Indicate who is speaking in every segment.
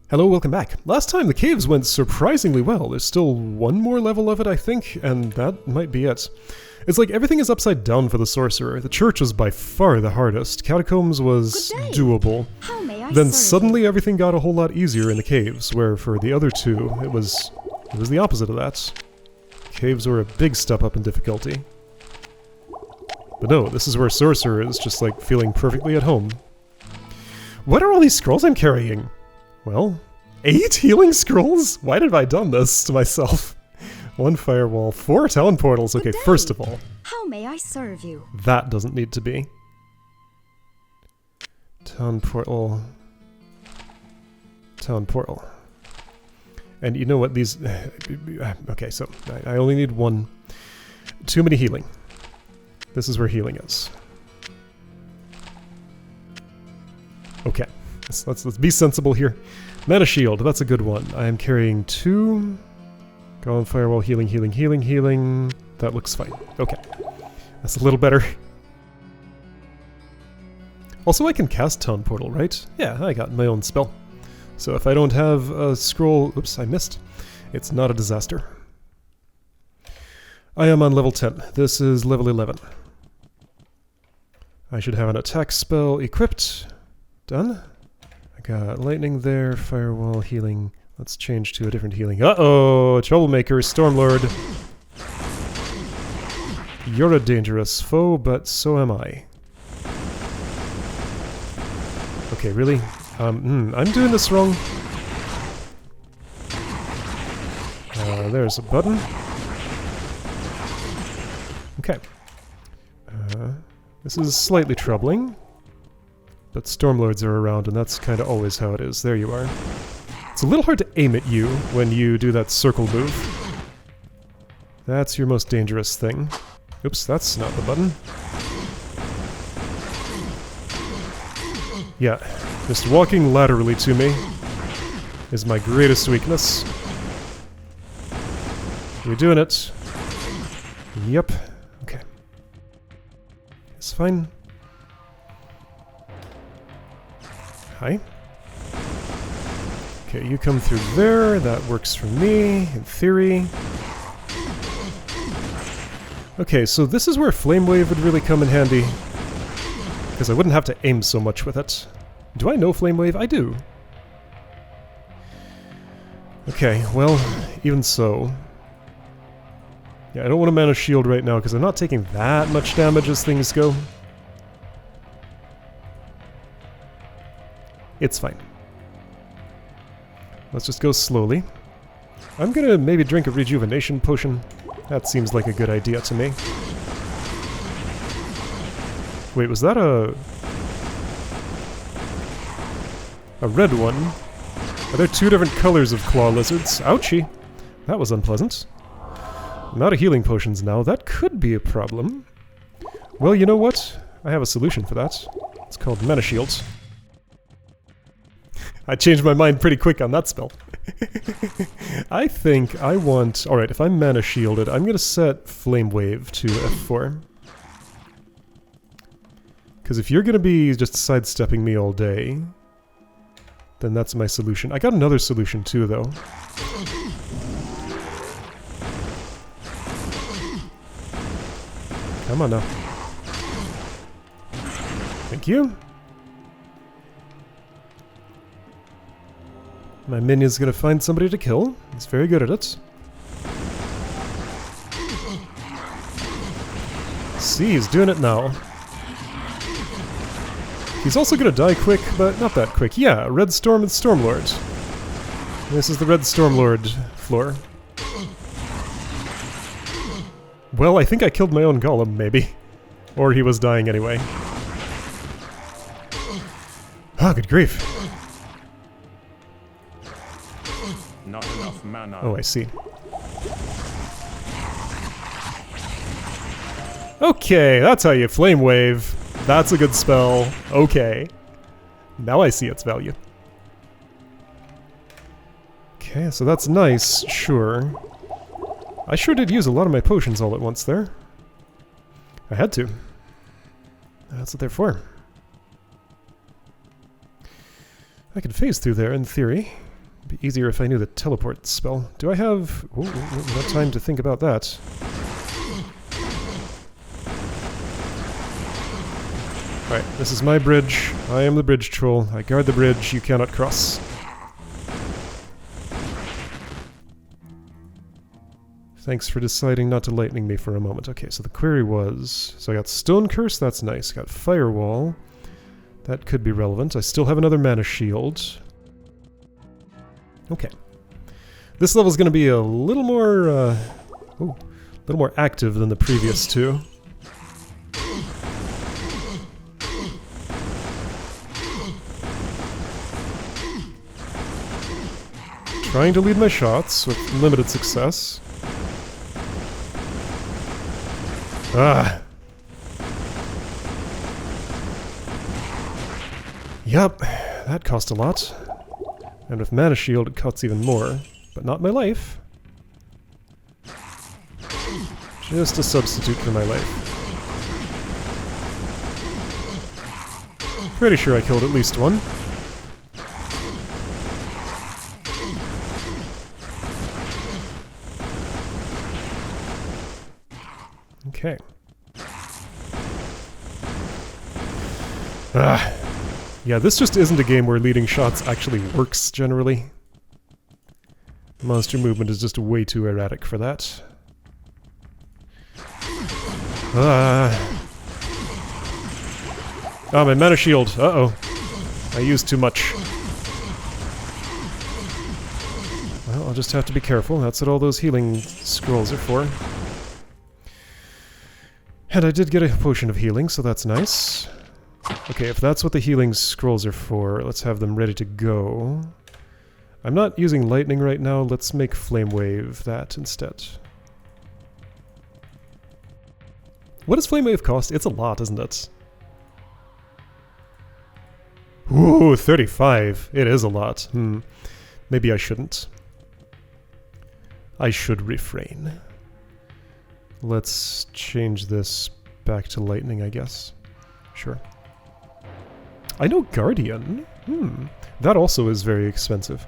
Speaker 1: Hello, welcome back. Last time the caves went surprisingly well. There's still one more level of it, I think, and that might be it. It's like everything is upside down for the sorcerer. The church was by far the hardest. Catacombs was doable. Then suddenly everything got a whole lot easier in the caves, where for the other two, it was the opposite of that. Caves were a big step up in difficulty. But no, this is where sorcerer is just like feeling perfectly at home. What are all these scrolls I'm carrying? Well, 8 healing scrolls? Why have I done this to myself? 1 firewall, 4 town portals. Okay, first of all,
Speaker 2: how may I serve you?
Speaker 1: That doesn't need to be. Town portal. Town portal. And you know what these... okay, so I only need 1. Too many healing. This is where healing is. Okay. Let's be sensible here. Mana shield, that's a good one. I am carrying 2. Golem firewall, healing, healing, healing, healing. That looks fine. Okay. That's a little better. Also, I can cast Town Portal, right? Yeah, I got my own spell. So if I don't have a scroll... Oops, I missed. It's not a disaster. I am on level 10. This is level 11. I should have an attack spell equipped. Done. I got lightning there, firewall, healing. Let's change to a different healing. Uh-oh! Troublemaker, Stormlord. You're a dangerous foe, but so am I. Okay, really? I'm doing this wrong. There's a button. Okay. This is slightly troubling. But Stormlords are around, and that's kind of always how it is. There you are. It's a little hard to aim at you when you do that circle move. That's your most dangerous thing. Oops, that's not the button. Yeah, just walking laterally to me is my greatest weakness. You're doing it. Yep. Okay. It's fine. Hi. Okay, you come through there. That works for me, in theory. Okay, so this is where Flame Wave would really come in handy. Because I wouldn't have to aim so much with it. Do I know Flame Wave? I do. Okay, well, even so. Yeah, I don't want to mana shield right now because I'm not taking that much damage as things go. It's fine. Let's just go slowly. I'm gonna maybe drink a rejuvenation potion. That seems like a good idea to me. Wait, was that a red one? Are there 2 different colors of claw lizards? Ouchie! That was unpleasant. I'm out of healing potions now. That could be a problem. Well, you know what? I have a solution for that. It's called Mana Shield. I changed my mind pretty quick on that spell. I think I want... Alright, if I'm mana shielded, I'm going to set Flame Wave to F4. Because if you're going to be just sidestepping me all day, then that's my solution. I got another solution too, though. Come on now. Thank you. My minion's gonna find somebody to kill. He's very good at it. See, he's doing it now. He's also gonna die quick, but not that quick. Yeah, Red Storm and Stormlord. This is the Red Stormlord floor. Well, I think I killed my own golem, maybe. Or he was dying anyway. Ah, good grief.
Speaker 3: Not enough mana.
Speaker 1: Oh, I see. Okay, that's how you Flame Wave. That's a good spell. Okay. Now I see its value. Okay, so that's nice, sure. I sure did use a lot of my potions all at once there. I had to. That's what they're for. I could phase through there, in theory. It'd be easier if I knew the teleport spell. Do I have... Ooh, no time to think about that. Alright, this is my bridge. I am the bridge troll. I guard the bridge. You cannot cross. Thanks for deciding not to lightning me for a moment. Okay, so the query was... So I got Stone Curse, that's nice. Got Firewall. That could be relevant. I still have another mana shield. Okay. This level's going to be a little more... active than the previous two. Trying to lead my shots with limited success. Ah. Yup, that cost a lot. And with Mana Shield it costs even more. But not my life. Just a substitute for my life. Pretty sure I killed at least one. Okay. Yeah, this just isn't a game where leading shots actually works, generally. Monster movement is just way too erratic for that. Oh, my mana shield. Uh-oh. I used too much. Well, I'll just have to be careful. That's what all those healing scrolls are for. And I did get a potion of healing, so that's nice. Okay, if that's what the healing scrolls are for, let's have them ready to go. I'm not using lightning right now, let's make Flame Wave that instead. What does Flame Wave cost? It's a lot, isn't it? Ooh, 35. It is a lot. Maybe I shouldn't. I should refrain. Let's change this back to lightning, I guess. Sure. I know Guardian. That also is very expensive.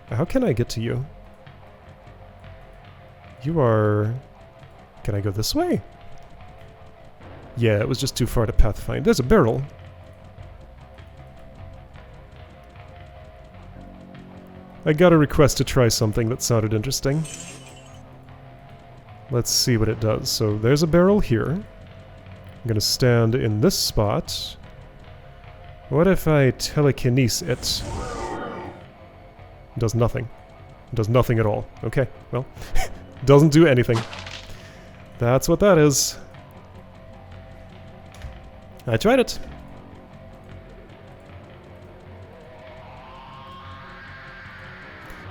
Speaker 1: How can I get to you? You are... Can I go this way? Yeah, it was just too far to pathfind. There's a barrel. I got a request to try something that sounded interesting. Let's see what it does. So there's a barrel here. I'm gonna stand in this spot. What if I telekinese it? It does nothing. It does nothing at all. Okay, well, doesn't do anything. That's what that is. I tried it.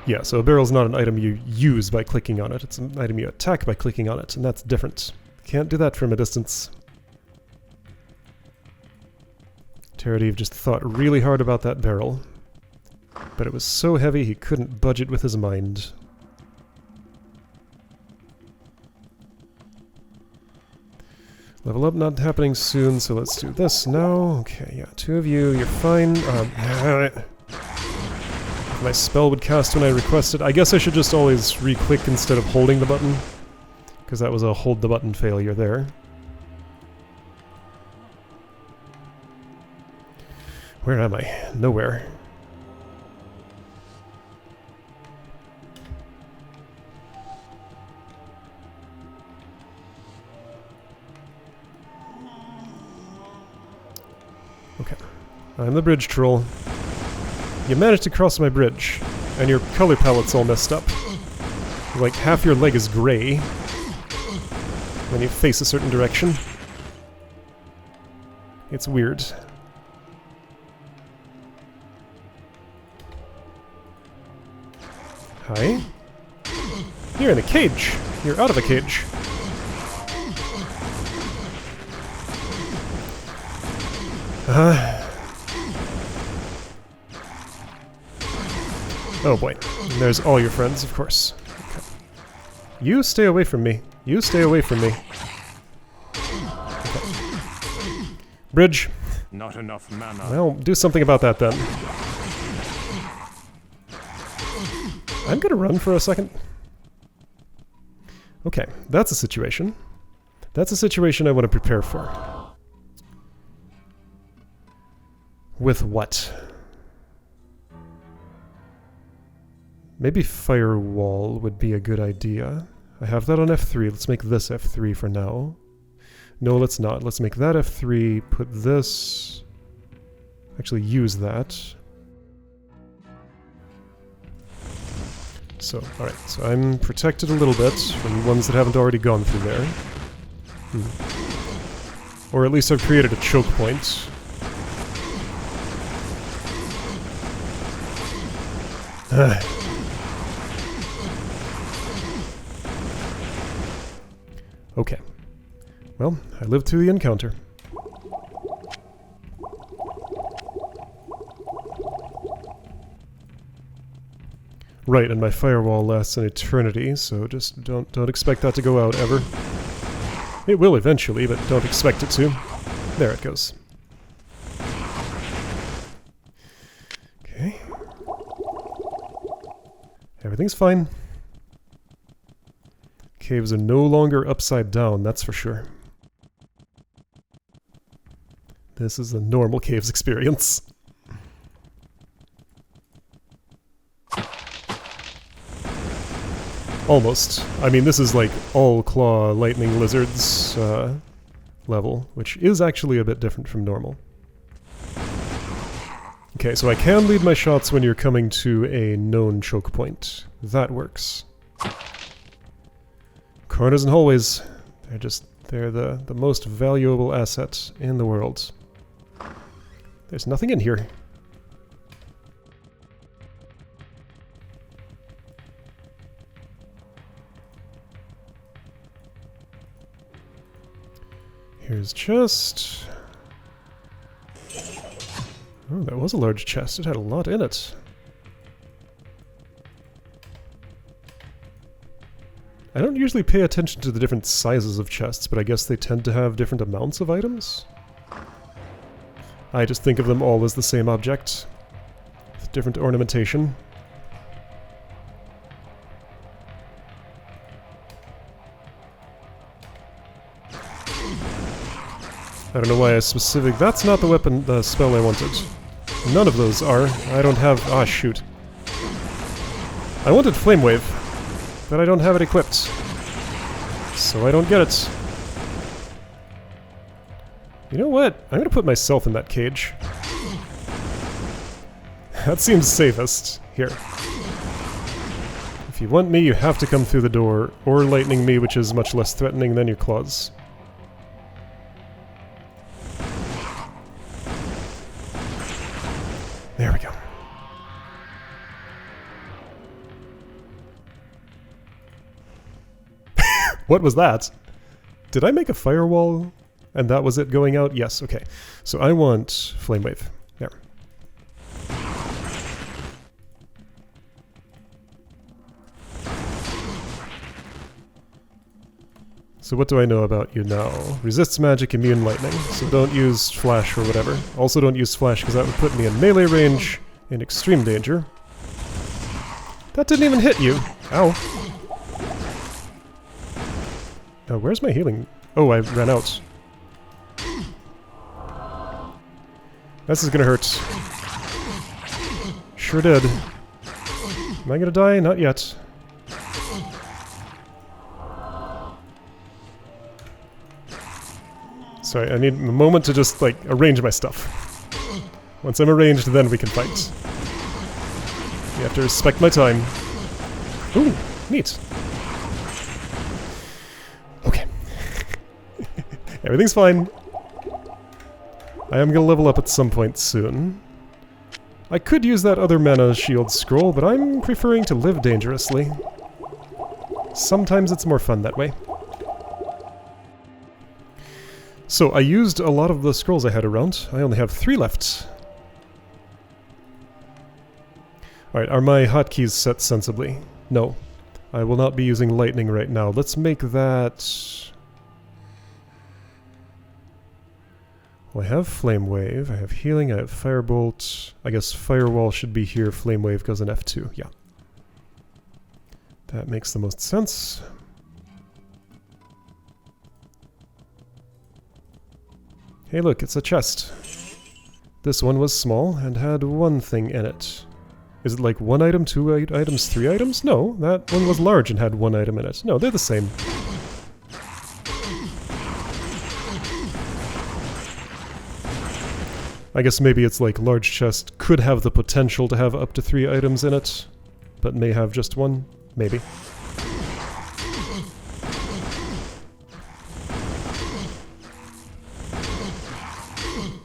Speaker 1: Yeah, so a barrel's not an item you use by clicking on it. It's an item you attack by clicking on it, and that's different. Can't do that from a distance. Teradeve just thought really hard about that barrel. But it was so heavy he couldn't budge it with his mind. Level up not happening soon, so let's do this now. Okay, yeah, two of you, you're fine. My spell would cast when I requested. I guess I should just always re-click instead of holding the button, because that was a hold the button failure there. Where am I? Nowhere. Okay. I'm the bridge troll. You managed to cross my bridge, and your color palette's all messed up. Like, half your leg is gray when you face a certain direction. It's weird. Hi? You're in a cage! You're out of a cage! Oh boy. And there's all your friends, of course. Okay. You stay away from me. You stay away from me. Okay. Bridge.
Speaker 3: Not enough mana.
Speaker 1: Well, do something about that then. I'm gonna run for a second. Okay, that's a situation. That's a situation I want to prepare for. With what? Maybe firewall would be a good idea. I have that on F3. Let's make this F3 for now. No, let's not. Let's make that F3, put this... Actually use that. So, alright, so I'm protected a little bit from ones that haven't already gone through there. Or at least I've created a choke point. Okay. Well, I lived through the encounter. Right, and my firewall lasts an eternity, so just don't expect that to go out ever. It will eventually, but don't expect it to. There it goes. Okay. Everything's fine. Caves are no longer upside down, that's for sure. This is a normal caves experience. Almost. I mean, this is like all claw lightning lizards level, which is actually a bit different from normal. Okay, so I can lead my shots when you're coming to a known choke point. That works. Corners and hallways. They're the most valuable asset in the world. There's nothing in here. Here's chest. Oh, that was a large chest. It had a lot in it. I don't usually pay attention to the different sizes of chests, but I guess they tend to have different amounts of items. I just think of them all as the same object, with different ornamentation. I don't know why that's not the weapon, the spell I wanted. None of those are. I don't have... Ah, shoot. I wanted Flame Wave, but I don't have it equipped. So I don't get it. You know what? I'm gonna put myself in that cage. That seems safest. Here. If you want me, you have to come through the door, or lightning me, which is much less threatening than your claws. There we go. What was that? Did I make a firewall and that was it going out? Yes, okay. So I want Flame Wave. There. So what do I know about you now? Resists magic, immune lightning. So don't use flash or whatever. Also don't use flash because that would put me in melee range in extreme danger. That didn't even hit you. Ow. Now where's my healing? Oh, I ran out. This is gonna hurt. Sure did. Am I gonna die? Not yet. Sorry, I need a moment to just, like, arrange my stuff. Once I'm arranged, then we can fight. You have to respect my time. Ooh, neat. Okay. Everything's fine. I am gonna level up at some point soon. I could use that other mana shield scroll, but I'm preferring to live dangerously. Sometimes it's more fun that way. So, I used a lot of the scrolls I had around. I only have 3 left. Alright, are my hotkeys set sensibly? No. I will not be using lightning right now. Let's make that... Well, I have Flame Wave, I have Healing, I have Firebolt. I guess Firewall should be here, Flame Wave goes in F2, yeah. That makes the most sense. Hey look, it's a chest. This one was small and had one thing in it. Is it like 1 item, 2 items, 3 items? No, that one was large and had 1 item in it. No, they're the same. I guess maybe it's like large chest could have the potential to have up to 3 items in it, but may have just 1. Maybe.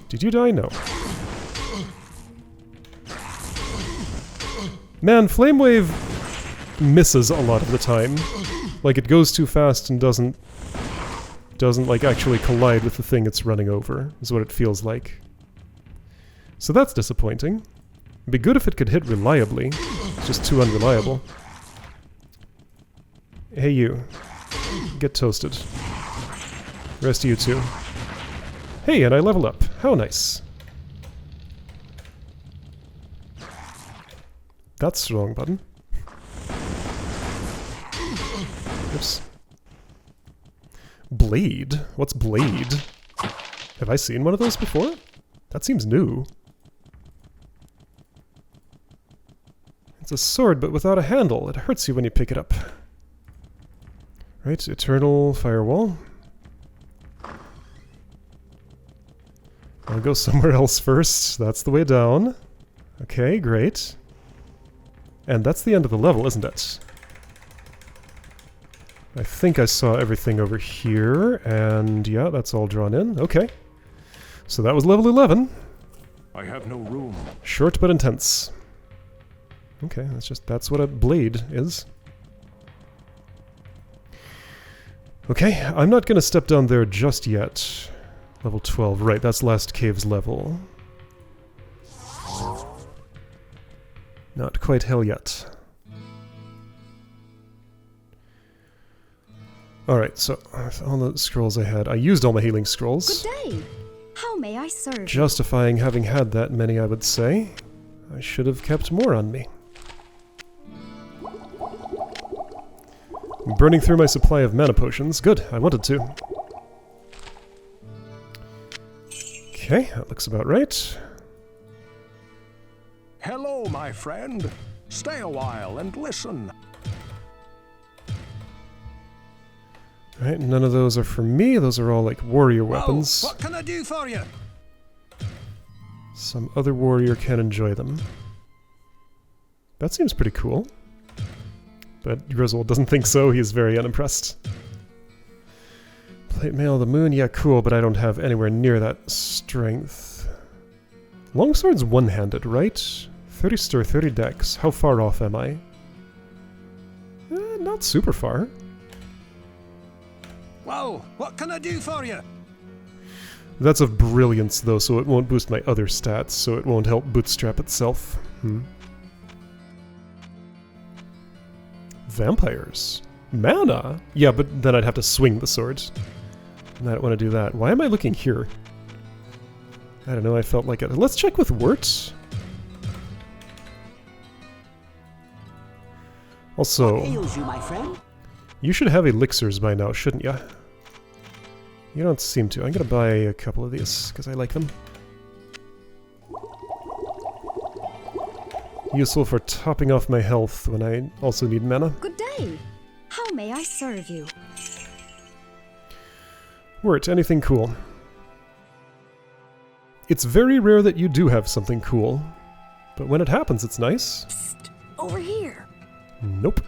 Speaker 1: Did you die? No. Man, Flame Wave misses a lot of the time. Like, it goes too fast and doesn't like actually collide with the thing it's running over, is what it feels like. So that's disappointing. It'd be good if it could hit reliably. It's just too unreliable. Hey you. Get toasted. Rest of you too. Hey, and I level up. How nice. That's the wrong button. Oops. Blade? What's blade? Have I seen one of those before? That seems new. It's a sword, but without a handle. It hurts you when you pick it up. Right, eternal firewall. I'll go somewhere else first. That's the way down. Okay, great. And that's the end of the level, isn't it? I think I saw everything over here, and yeah, that's all drawn in. Okay. So that was level 11.
Speaker 3: I have no room.
Speaker 1: Short but intense. Okay, that's what a blade is. Okay, I'm not gonna step down there just yet. Level 12, right, that's last cave's level. Not quite hell yet. Alright, so all the scrolls I had. I used all my healing scrolls.
Speaker 2: Good day. How may I serve?
Speaker 1: Justifying having had that many, I would say. I should have kept more on me. I'm burning through my supply of mana potions. Good, I wanted to. Okay, that looks about right.
Speaker 3: Hello, my friend. Stay a while and listen.
Speaker 1: Alright, none of those are for me. Those are all like warrior weapons.
Speaker 3: Oh, what can I do for you?
Speaker 1: Some other warrior can enjoy them. That seems pretty cool. But Griswold doesn't think so. He is very unimpressed. Plate mail of the moon. Yeah, cool, but I don't have anywhere near that strength. Longsword's one-handed, right? 30 stir, 30 dex. How far off am I? Not super far.
Speaker 3: Well, what can I do for you?
Speaker 1: That's of brilliance, though, so it won't boost my other stats, so it won't help bootstrap itself. Vampires. Mana? Yeah, but then I'd have to swing the sword. And I don't want to do that. Why am I looking here? I don't know, I felt like it. Let's check with Wirt. Also,
Speaker 4: What ails you, my friend?
Speaker 1: you should have elixirs by now, shouldn't ya? You don't seem to. I'm gonna buy a couple of these, because I like them. Useful for topping off my health when I also need mana.
Speaker 2: Good day. How may I serve you?
Speaker 1: Wirt, anything cool? It's very rare that you do have something cool, but when it happens, it's nice.
Speaker 2: Psst, over here.
Speaker 1: Nope.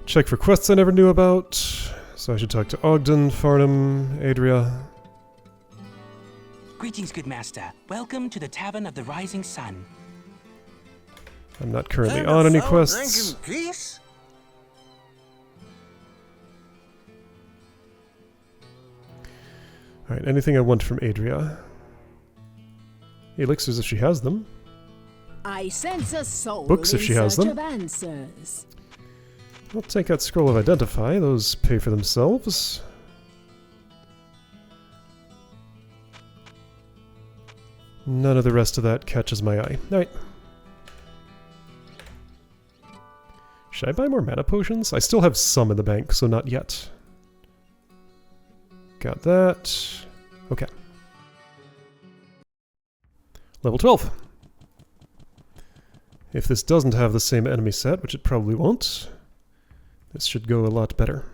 Speaker 1: Check for quests I never knew about, so I should talk to Ogden, Farnham, Adria.
Speaker 4: Greetings, good master. Welcome to the Tavern of the Rising Sun.
Speaker 1: I'm not currently on any quests.
Speaker 4: Peace?
Speaker 1: Alright, anything I want from Adria. Elixirs if she has them.
Speaker 5: I sense a soul
Speaker 1: Books if
Speaker 5: in
Speaker 1: she has
Speaker 5: search
Speaker 1: them.
Speaker 5: of answers.
Speaker 1: I'll take that Scroll of Identify. Those pay for themselves. None of the rest of that catches my eye. Alright. Should I buy more mana potions? I still have some in the bank, so not yet. Got that. Okay. Level 12. If this doesn't have the same enemy set, which it probably won't, this should go a lot better.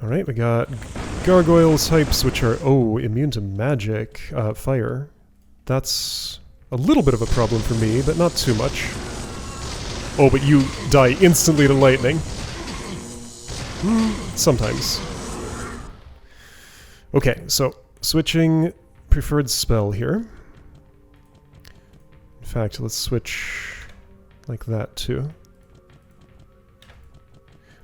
Speaker 1: Alright, we got gargoyle types, which are, immune to magic, fire. That's a little bit of a problem for me, but not too much. Oh, but you die instantly to lightning. Sometimes. Okay, so switching preferred spell here. In fact, let's switch like that too.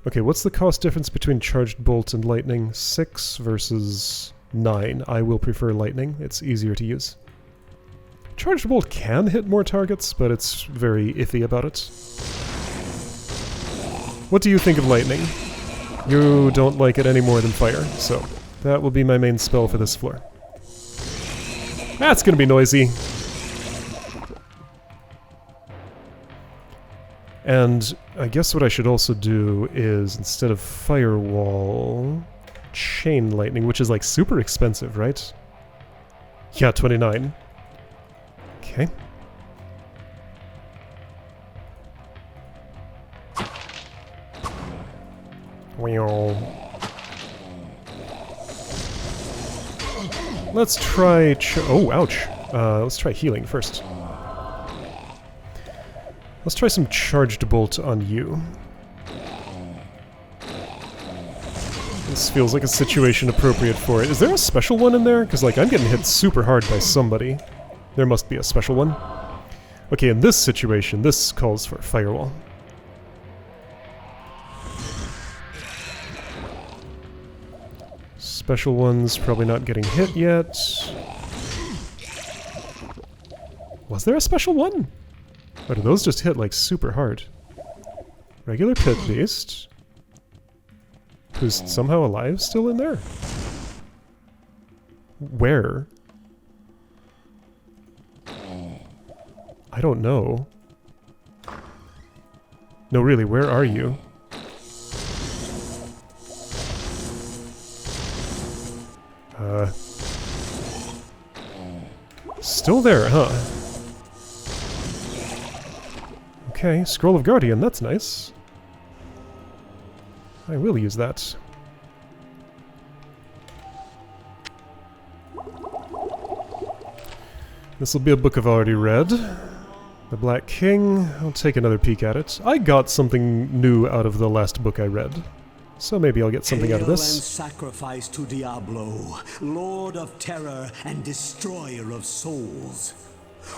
Speaker 1: Okay, what's the cost difference between charged bolt and lightning? 6 versus 9. I will prefer lightning. It's easier to use. Charged bolt can hit more targets, but it's very iffy about it. What do you think of lightning? You don't like it any more than fire, so that will be my main spell for this floor. That's gonna be noisy. And I guess what I should also do is, instead of firewall, chain lightning, which is like super expensive, right? Yeah, 29. Okay. Let's try oh, ouch. Let's try healing first. Let's try some charged bolt on you. This feels like a situation appropriate for it. Is there a special one in there? Because, like, I'm getting hit super hard by somebody. There must be a special one. Okay, in this situation, this calls for firewall. Special one's probably not getting hit yet. Was there a special one? Or do those just hit, like, super hard? Regular pit beast. Who's somehow alive still in there? Where? I don't know. No, really, where are you? Still there, huh? Okay, Scroll of Guardian, that's nice. I will use that. This will be a book I've already read. The Black King. I'll take another peek at it. I got something new out of the last book I read, so maybe I'll get something out of this.
Speaker 6: Hail and sacrifice to Diablo, Lord of terror and destroyer of souls.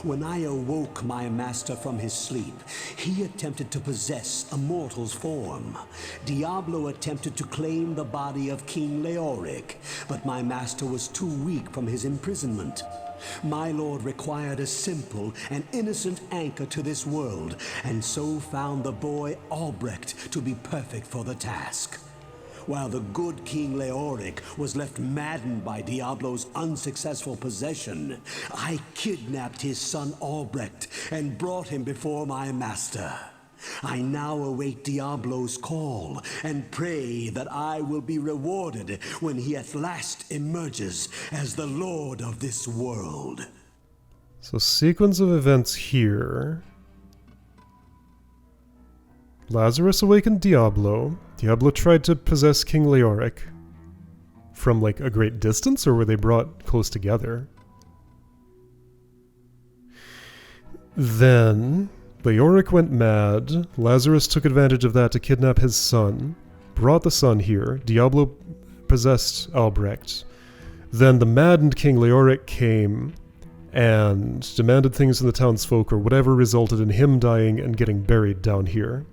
Speaker 6: When I awoke my master from his sleep, he attempted to possess a mortal's form. Diablo attempted to claim the body of King Leoric, but my master was too weak from his imprisonment. My lord required a simple and innocent anchor to this world, and so found the boy Albrecht to be perfect for the task. While the good King Leoric was left maddened by Diablo's unsuccessful possession, I kidnapped his son Albrecht and brought him before my master. I now await Diablo's call and pray that I will be rewarded when he at last emerges as the lord of this world.
Speaker 1: So, sequence of events here. Lazarus awakened Diablo. Diablo tried to possess King Leoric. From, like, a great distance, or were they brought close together? Then Leoric went mad. Lazarus took advantage of that to kidnap his son. Brought the son here. Diablo possessed Albrecht. Then the maddened King Leoric came and demanded things from the townsfolk, or whatever resulted in him dying and getting buried down here.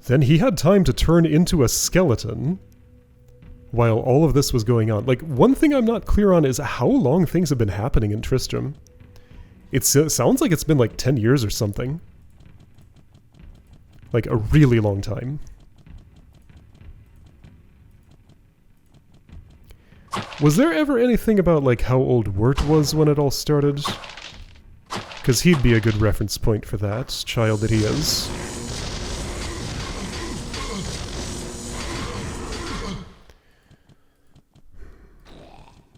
Speaker 1: Then he had time to turn into a skeleton while all of this was going on. Like, one thing I'm not clear on is how long things have been happening in Tristram. It sounds like it's been like 10 years or something. Like, a really long time. Was there ever anything about, like, how old Wirt was when it all started? Because he'd be a good reference point for that, child that he is.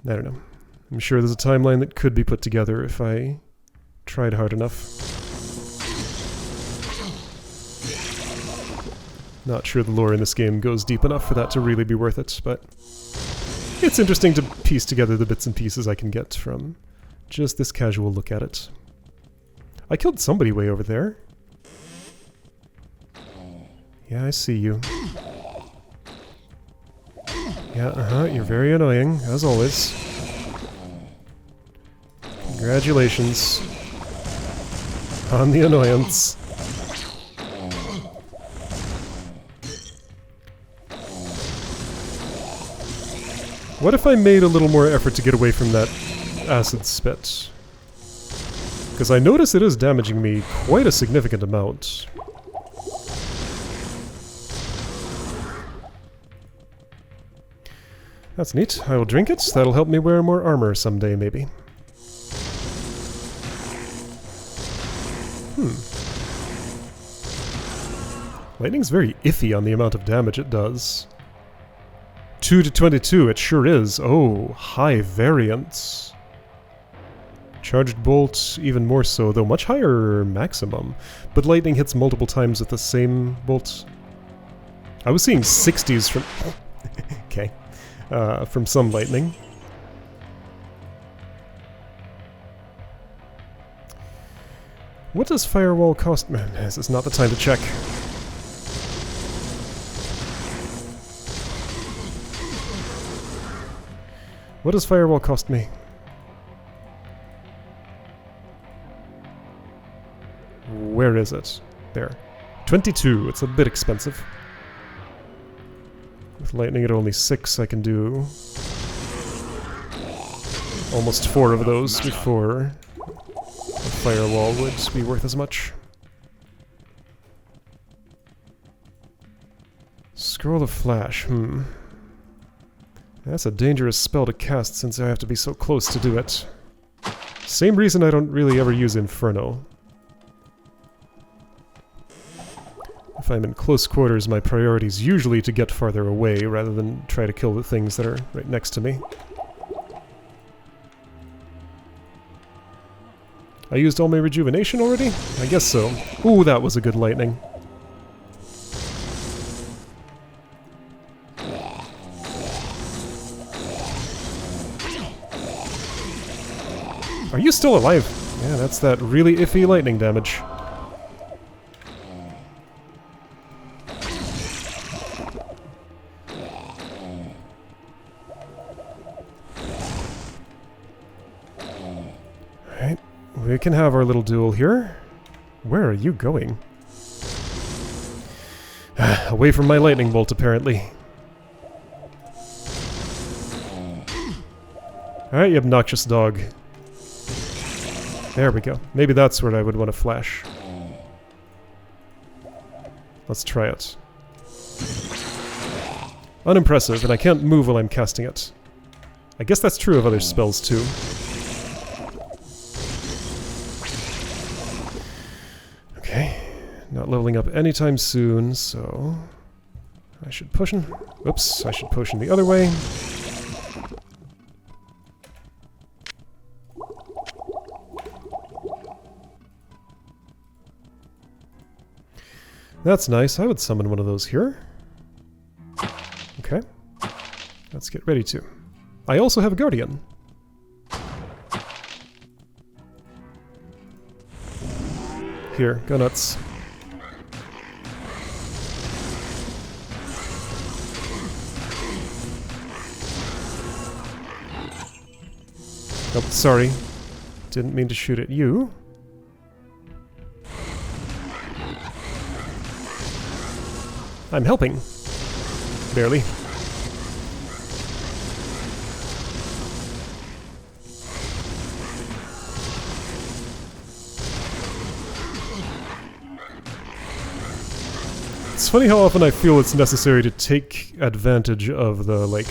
Speaker 1: I don't know. I'm sure there's a timeline that could be put together if I tried hard enough. Not sure the lore in this game goes deep enough for that to really be worth it, but it's interesting to piece together the bits and pieces I can get from just this casual look at it. I killed somebody way over there. Yeah, I see you. Yeah, you're very annoying, as always. Congratulations on the annoyance. What if I made a little more effort to get away from that acid spit? Because I notice it is damaging me quite a significant amount. That's neat. I will drink it. That'll help me wear more armor someday, maybe. Lightning's very iffy on the amount of damage it does. 2 to 22, it sure is. Oh, high variance. Charged bolt, even more so, though much higher maximum. But lightning hits multiple times with the same bolt. I was seeing 60s from... okay. From some lightning. What does firewall cost? Man, this is not the time to check. What does firewall cost me? Where is it? There. 22. It's a bit expensive. With lightning at only 6, I can do almost 4 of those before a firewall would be worth as much. Scroll of Flash. That's a dangerous spell to cast since I have to be so close to do it. Same reason I don't really ever use Inferno. If I'm in close quarters, my priority is usually to get farther away rather than try to kill the things that are right next to me. I used all my rejuvenation already? I guess so. Ooh, that was a good lightning. Are you still alive? Yeah, that's that really iffy lightning damage. Alright, we can have our little duel here. Where are you going? Away from my lightning bolt, apparently. Alright, you obnoxious dog. There we go. Maybe that's where I would want to flash. Let's try it. Unimpressive, and I can't move while I'm casting it. I guess that's true of other spells too. Okay, not leveling up anytime soon, so I should potion. Oops, I should potion the other way. That's nice. I would summon one of those here. Okay. Let's get ready to. I also have a Guardian. Here, go nuts. Oh, sorry. Didn't mean to shoot at you. I'm helping. Barely. It's funny how often I feel it's necessary to take advantage of the, like,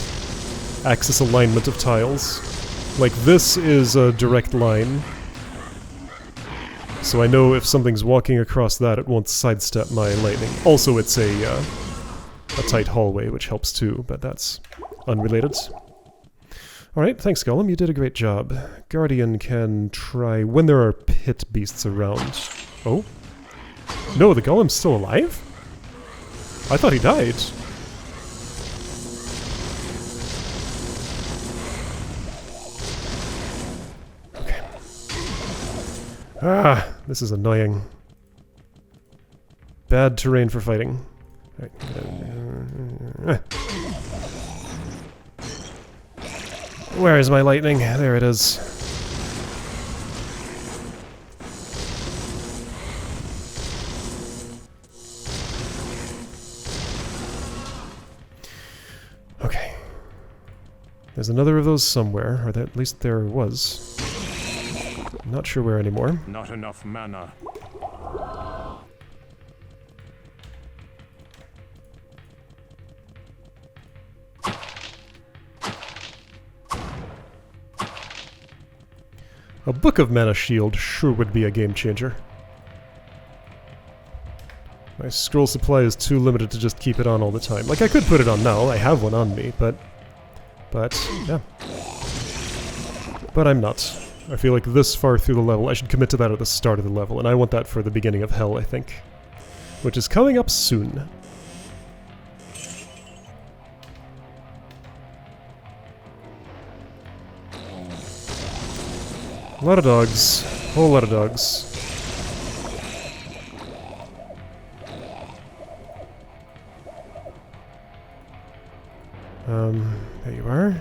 Speaker 1: axis alignment of tiles. Like, this is a direct line. So I know if something's walking across that, it won't sidestep my lightning. Also, it's a tight hallway, which helps too, but that's unrelated. Alright, thanks Golem, you did a great job. Guardian can try when there are pit beasts around. Oh? No, the Golem's still alive? I thought he died. Okay. Ah, this is annoying. Bad terrain for fighting. Where is my lightning? There it is. Okay. There's another of those somewhere, or at least there was. Not sure where anymore.
Speaker 3: Not enough mana.
Speaker 1: A Book of Mana Shield sure would be a game changer. My scroll supply is too limited to just keep it on all the time. Like, I could put it on now, I have one on me, but, yeah. But I'm not. I feel like this far through the level, I should commit to that at the start of the level, and I want that for the beginning of Hell, I think. Which is coming up soon. A lot of dogs. Whole lot of dogs. There you are.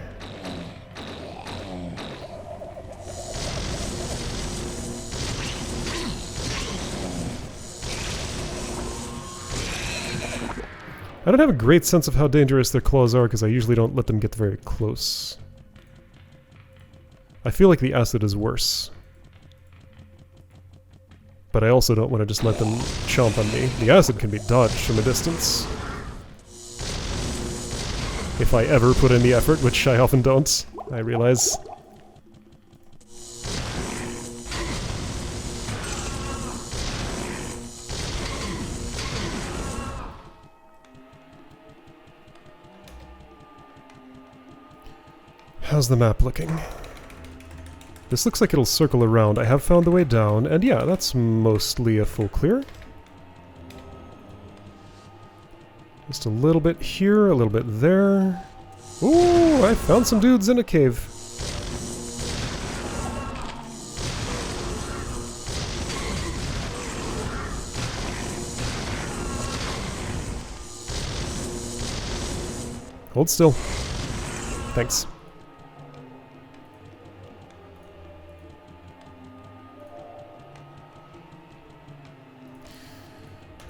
Speaker 1: I don't have a great sense of how dangerous their claws are because I usually don't let them get very close. I feel like the acid is worse. But I also don't want to just let them chomp on me. The acid can be dodged from a distance. If I ever put in the effort, which I often don't, I realize. How's the map looking? This looks like it'll circle around. I have found the way down, and yeah, that's mostly a full clear. Just a little bit here, a little bit there. Ooh, I found some dudes in a cave. Hold still. Thanks.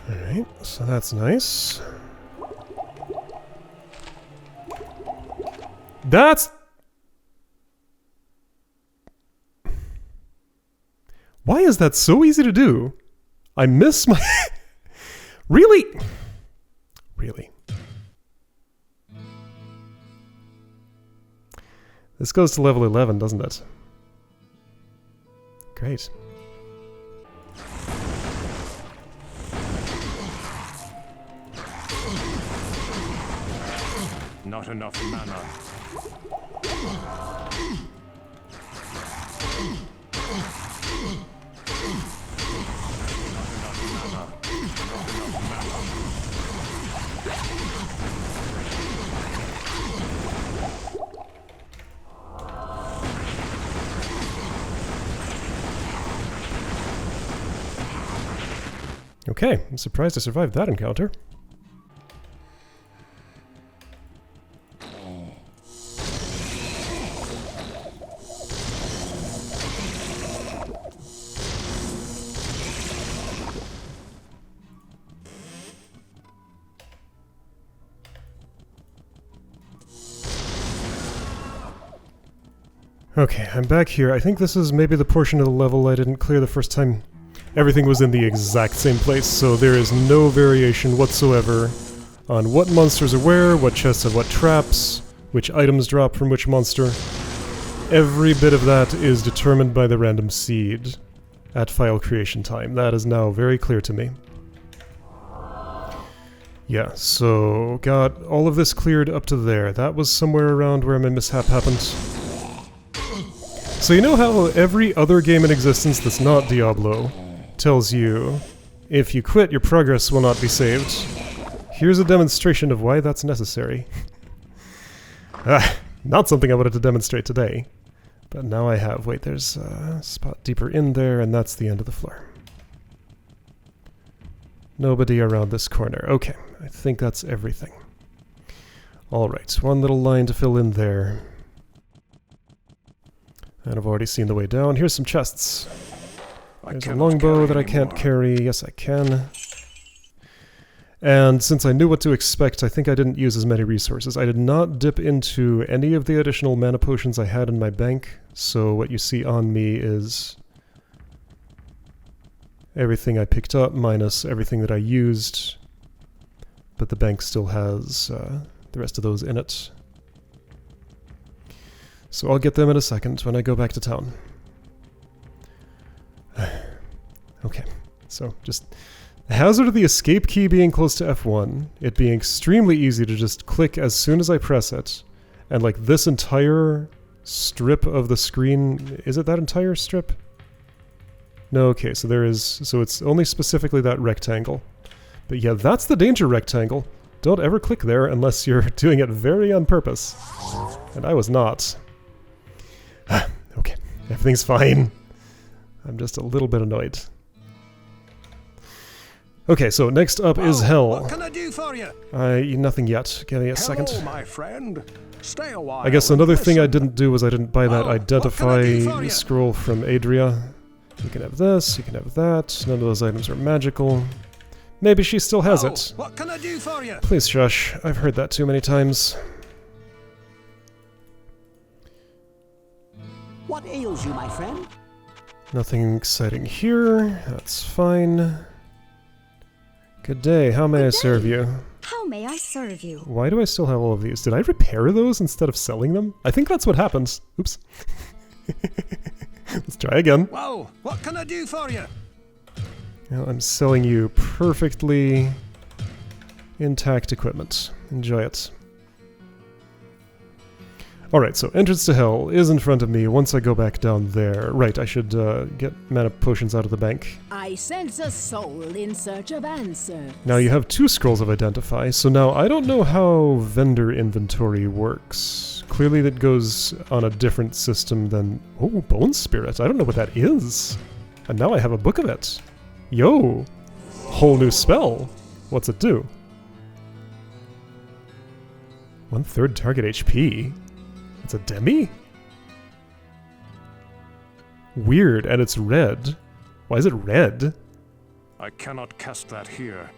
Speaker 1: Alright, so that's nice. That's... Why is that so easy to do? I miss my... Really? Really? This goes to level 11, doesn't it? Great.
Speaker 3: Not enough mana.
Speaker 1: Okay, I'm surprised I survived that encounter. Okay, I'm back here. I think this is maybe the portion of the level I didn't clear the first time. Everything was in the exact same place, so there is no variation whatsoever on what monsters are where, what chests have what traps, which items drop from which monster. Every bit of that is determined by the random seed. at file creation time. That is now very clear to me. Yeah, so got all of this cleared up to there. That was somewhere around where my mishap happened. So you know how every other game in existence that's not Diablo tells you if you quit, your progress will not be saved? Here's a demonstration of why that's necessary. Not something I wanted to demonstrate today, but now I have. Wait, there's a spot deeper in there, and that's the end of the floor. Nobody around this corner. Okay, I think that's everything. Alright, one little line to fill in there. And I've already seen the way down. Here's some chests. There's a longbow that I can't carry. Yes, I can. And since I knew what to expect, I think I didn't use as many resources. I did not dip into any of the additional mana potions I had in my bank, so what you see on me is everything I picked up minus everything that I used, but the bank still has the rest of those in it. So I'll get them in a second when I go back to town. Okay, so just the hazard of the escape key being close to F1, it being extremely easy to just click as soon as I press it, and like this entire strip of the screen, is it that entire strip? No, okay, so there is, so it's only specifically that rectangle. But yeah, that's the danger rectangle. Don't ever click there unless you're doing it very on purpose. And I was not. Okay, everything's fine. I'm just a little bit annoyed. Okay, so next up is Hell.
Speaker 3: What can I do for you?
Speaker 1: Nothing yet. Give me a second.
Speaker 3: Hello, my friend. Stay a while.
Speaker 1: I guess another thing I didn't do was I didn't buy that
Speaker 3: What can I do for
Speaker 1: identify
Speaker 3: you?
Speaker 1: scroll from Adria. You can have this, you can have that. None of those items are magical. Maybe she still has it.
Speaker 3: What can I do for you?
Speaker 1: Please shush. I've heard that too many times.
Speaker 6: What ails you, my friend?
Speaker 1: Nothing exciting here. That's fine. Good day. How may I serve you?
Speaker 2: How may I serve you?
Speaker 1: Why do I still have all of these? Did I repair those instead of selling them? I think that's what happens. Oops. Let's try again.
Speaker 3: Well, what can I do for you?
Speaker 1: Now I'm selling you perfectly intact equipment. Enjoy it. Alright, so entrance to Hell is in front of me once I go back down there. Right, I should get mana potions out of the bank.
Speaker 5: I sense a soul in search of answers.
Speaker 1: Now you have 2 scrolls of Identify, so now I don't know how vendor inventory works. Clearly that goes on a different system than... Oh, Bone Spirit. I don't know what that is. And now I have a book of it. Yo! Whole new spell. What's it do? 1/3 target HP. It's a demi? Weird, and it's red. Why is it red?
Speaker 3: I cannot cast that here.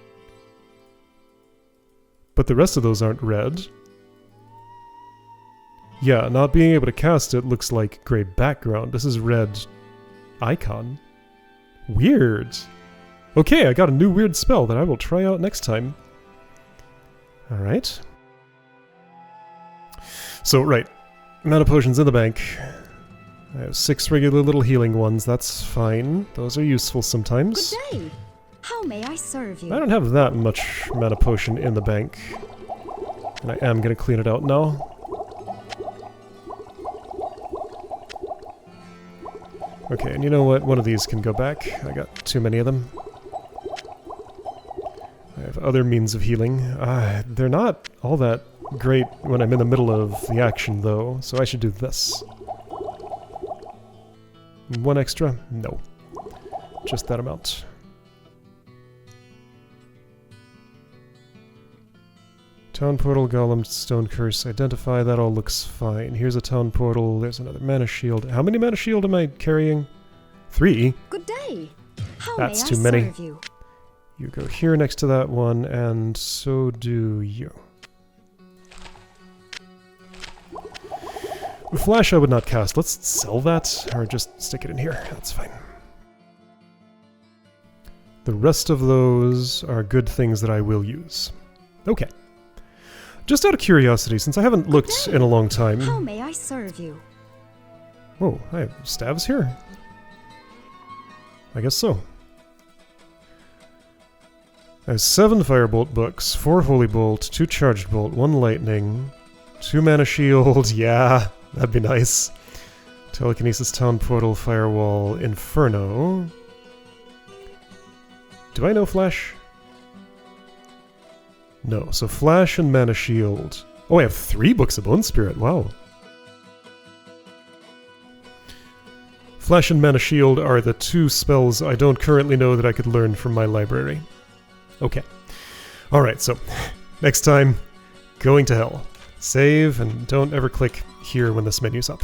Speaker 1: But the rest of those aren't red. Yeah, not being able to cast it looks like gray background. This is red icon. Weird. Okay, I got a new weird spell that I will try out next time. Alright. So, right. Mana potions in the bank. I have 6 regular little healing ones. That's fine. Those are useful sometimes.
Speaker 2: Good day. How may I serve you?
Speaker 1: I don't have that much mana potion in the bank. And I am going to clean it out now. Okay, and you know what? One of these can go back. I got too many of them. I have other means of healing. They're not all that great when I'm in the middle of the action, though, so I should do this. 1 extra? No. Just that amount. Town portal, golem, stone curse, identify, that all looks fine. Here's a town portal, there's another mana shield. How many mana shield am I carrying? 3?
Speaker 2: Good day. How
Speaker 1: That's
Speaker 2: may
Speaker 1: too
Speaker 2: I
Speaker 1: many.
Speaker 2: serve you?
Speaker 1: You go here next to that one, and so do you. Flash I would not cast. Let's sell that, or just stick it in here. That's fine. The rest of those are good things that I will use. Okay. Just out of curiosity, since I haven't looked in a long time...
Speaker 2: How may I serve you?
Speaker 1: Whoa, I have stabs here. I guess so. I have 7 Firebolt books, 4 Holy Bolt, 2 Charged Bolt, 1 Lightning, 2 Mana Shield, yeah, that'd be nice. Telekinesis, Town Portal, Firewall, Inferno. Do I know Flash? No, so Flash and Mana Shield. Oh, I have 3 books of Bone Spirit, wow. Flash and Mana Shield are the 2 spells I don't currently know that I could learn from my library. Okay. Alright, so next time, going to hell. Save, and don't ever click here when this menu's up.